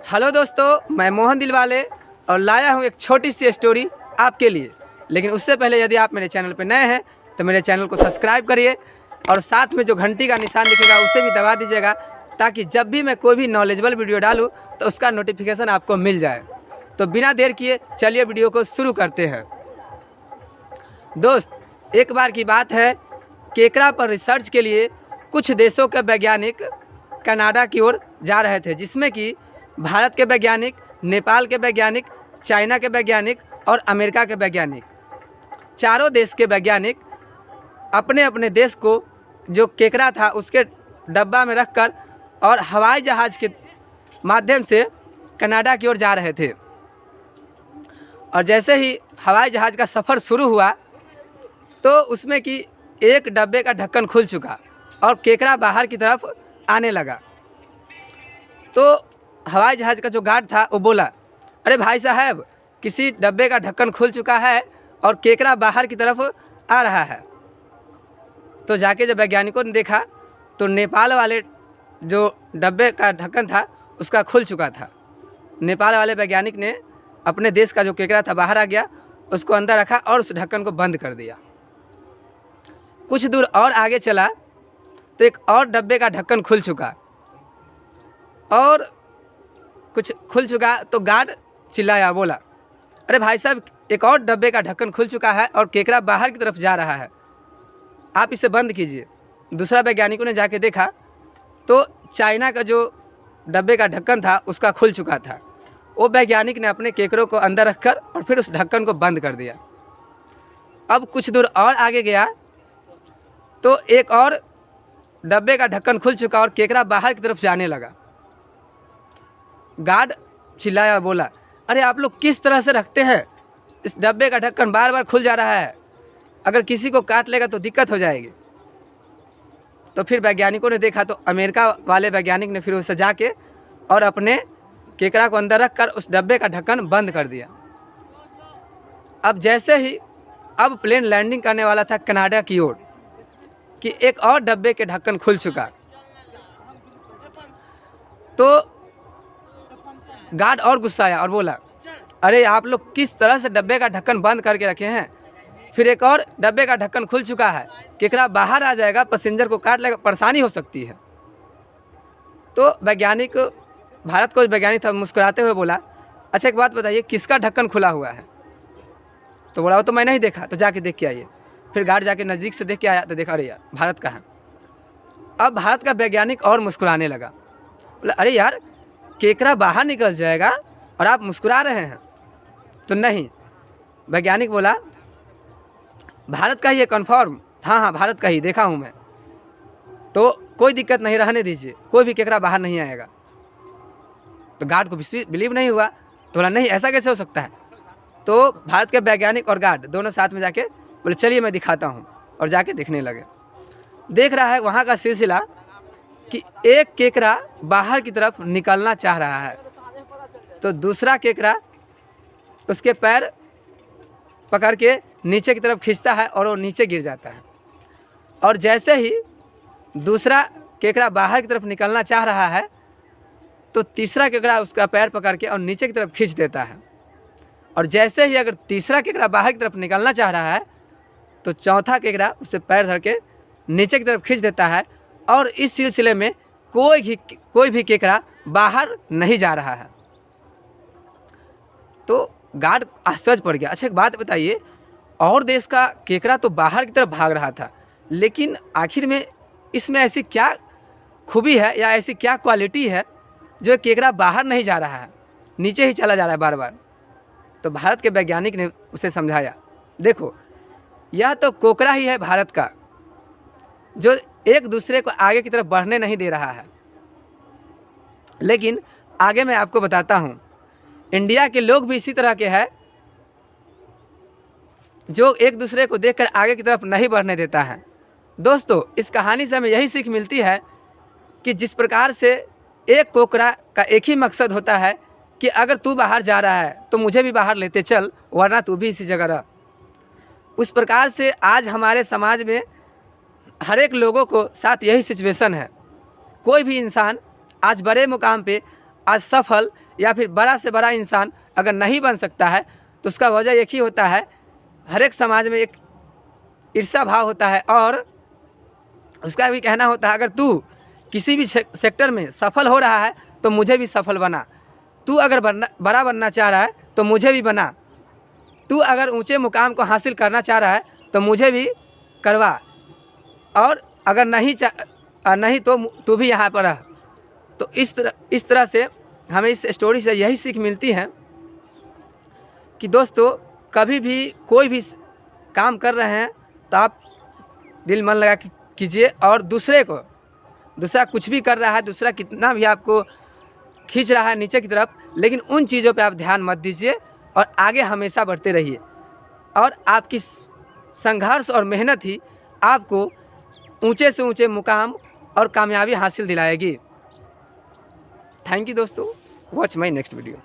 Hello दोस्तों, मैं मोहन दिलवाले और लाया हूँ एक छोटी सी स्टोरी आपके लिए। लेकिन उससे पहले यदि आप मेरे चैनल पर नए हैं तो मेरे चैनल को सब्सक्राइब करिए और साथ में जो घंटी का निशान दिखेगा उसे भी दबा दीजिएगा, ताकि जब भी मैं कोई भी नॉलेजेबल वीडियो डालूँ तो उसका नोटिफिकेशन आपको मिल जाए। तो बिना देर किए चलिए वीडियो को शुरू करते हैं। दोस्त, एक बार की बात है, केकड़ा पर रिसर्च के लिए कुछ देशों के वैज्ञानिक कनाडा की ओर जा रहे थे, जिसमें कि भारत के वैज्ञानिक, नेपाल के वैज्ञानिक, चाइना के वैज्ञानिक और अमेरिका के वैज्ञानिक, चारों देश के वैज्ञानिक अपने अपने देश को जो केकड़ा था उसके डब्बा में रखकर और हवाई जहाज़ के माध्यम से कनाडा की ओर जा रहे थे। और जैसे ही हवाई जहाज़ का सफ़र शुरू हुआ तो उसमें कि एक डब्बे का ढक्कन खुल चुका और केकड़ा बाहर की तरफ आने लगा। तो हवाई जहाज़ का जो गार्ड था वो बोला, अरे भाई साहब, किसी डब्बे का ढक्कन खुल चुका है और केकड़ा बाहर की तरफ आ रहा है। तो जाके जब वैज्ञानिकों ने देखा तो नेपाल वाले जो डब्बे का ढक्कन था उसका खुल चुका था। नेपाल वाले वैज्ञानिक ने अपने देश का जो केकड़ा था बाहर आ गया, उसको अंदर रखा और उस ढक्कन को बंद कर दिया। कुछ दूर और आगे चला तो एक और डब्बे का ढक्कन खुल चुका और कुछ खुल चुका। तो गार्ड चिल्लाया, बोला, अरे भाई साहब, एक और डब्बे का ढक्कन खुल चुका है और केकड़ा बाहर की तरफ जा रहा है, आप इसे बंद कीजिए। दूसरा वैज्ञानिकों ने जाके देखा तो चाइना का जो डब्बे का ढक्कन था उसका खुल चुका था। वो वैज्ञानिक ने अपने केकड़ों को अंदर रखकर और फिर उस ढक्कन को बंद कर दिया। अब कुछ दूर और आगे गया तो एक और डब्बे का ढक्कन खुल चुका और केकड़ा बाहर की तरफ जाने लगा। गार्ड चिल्लाया, बोला, अरे आप लोग किस तरह से रखते हैं? इस डब्बे का ढक्कन बार बार खुल जा रहा है, अगर किसी को काट लेगा तो दिक्कत हो जाएगी। तो फिर वैज्ञानिकों ने देखा तो अमेरिका वाले वैज्ञानिक ने फिर उसे जाके और अपने केकड़ा को अंदर रखकर उस डब्बे का ढक्कन बंद कर दिया। अब जैसे ही अब प्लेन लैंडिंग करने वाला था कनाडा की ओर कि एक और डब्बे के ढक्कन खुल चुका। तो गार्ड और गुस्सा आया और बोला, अरे आप लोग किस तरह से डब्बे का ढक्कन बंद करके रखे हैं? फिर एक और डब्बे का ढक्कन खुल चुका है, केकड़ा बाहर आ जाएगा, पैसेंजर को काट लेगा, परेशानी हो सकती है। तो वैज्ञानिक, भारत का वैज्ञानिक था, मुस्कुराते हुए बोला, अच्छा एक बात बताइए, किसका ढक्कन खुला हुआ है? तो बोला, वो तो मैं नहीं देखा, तो जाके देख के आइए। फिर गार्ड जाके नज़दीक से देख के आया तो देखा, अरे यार, भारत का है। अब भारत का वैज्ञानिक और मुस्कुराने लगा, बोला, अरे यार, केकड़ा बाहर निकल जाएगा और आप मुस्कुरा रहे हैं? तो नहीं, वैज्ञानिक बोला, भारत का ही है कन्फर्म? हाँ हाँ, भारत का ही, देखा हूँ मैं। तो कोई दिक्कत नहीं, रहने दीजिए, कोई भी केकड़ा बाहर नहीं आएगा। तो गार्ड को बिलीव नहीं हुआ, तो बोला, नहीं, ऐसा कैसे हो सकता है? तो भारत के वैज्ञानिक और गार्ड दोनों साथ में जाके बोले, चलिए मैं दिखाता हूँ, और जाके देखने लगे। देख रहा है वहाँ का सिलसिला कि एक केकड़ा बाहर की तरफ निकलना चाह रहा है, तो दूसरा केकड़ा उसके पैर पकड़ के नीचे की तरफ खींचता है और वो नीचे गिर जाता है। और जैसे ही दूसरा केकड़ा बाहर की तरफ निकलना चाह रहा है तो तीसरा केकड़ा उसका पैर पकड़ के और नीचे की तरफ खींच देता है। और जैसे ही अगर तीसरा केकड़ा बाहर की तरफ निकलना चाह रहा है तो चौथा केकड़ा उससे पैर धर के नीचे की तरफ खींच देता है। और इस सिलसिले में कोई भी केकड़ा बाहर नहीं जा रहा है। तो गार्ड आश्चर्य पड़ गया, अच्छा एक बात बताइए, और देश का केकड़ा तो बाहर की तरफ भाग रहा था, लेकिन आखिर में इसमें ऐसी क्या खूबी है या ऐसी क्या क्वालिटी है जो केकड़ा बाहर नहीं जा रहा है, नीचे ही चला जा रहा है बार बार? तो भारत के वैज्ञानिक ने उसे समझाया, देखो, यह तो कोकड़ा ही है भारत का, जो एक दूसरे को आगे की तरफ बढ़ने नहीं दे रहा है। लेकिन आगे मैं आपको बताता हूँ, इंडिया के लोग भी इसी तरह के हैं, जो एक दूसरे को देखकर आगे की तरफ नहीं बढ़ने देता है। दोस्तों, इस कहानी से हमें यही सीख मिलती है कि जिस प्रकार से एक कोकड़ा का एक ही मकसद होता है कि अगर तू बाहर जा रहा है तो मुझे भी बाहर लेते चल, वरना तू भी इसी जगह रह, उस प्रकार से आज हमारे समाज में हर एक लोगों को साथ यही सिचुएशन है। कोई भी इंसान आज बड़े मुकाम पे आज सफल या फिर बड़ा से बड़ा इंसान अगर नहीं बन सकता है तो उसका वजह एक ही होता है, हर एक समाज में एक ईर्ष्या भाव होता है। और उसका भी कहना होता है अगर तू किसी भी सेक्टर में सफल हो रहा है तो मुझे भी सफल बना, तू अगर बड़ा बनना चाह रहा है तो मुझे भी बना, तू अगर ऊंचे मुकाम को हासिल करना चाह रहा है तो मुझे भी करवा, और अगर नहीं तो तू भी यहाँ पर रह। तो इस तरह से हमें इस स्टोरी से यही सीख मिलती है कि दोस्तों कभी भी कोई भी काम कर रहे हैं तो आप दिल मन लगा कीजिए, और दूसरा कुछ भी कर रहा है, दूसरा कितना भी आपको खींच रहा है नीचे की तरफ, लेकिन उन चीज़ों पे आप ध्यान मत दीजिए और आगे हमेशा बढ़ते रहिए। और आपकी संघर्ष और मेहनत ही आपको ऊंचे से ऊंचे मुकाम और कामयाबी हासिल दिलाएगी। थैंक यू दोस्तों, वॉच माई नेक्स्ट वीडियो।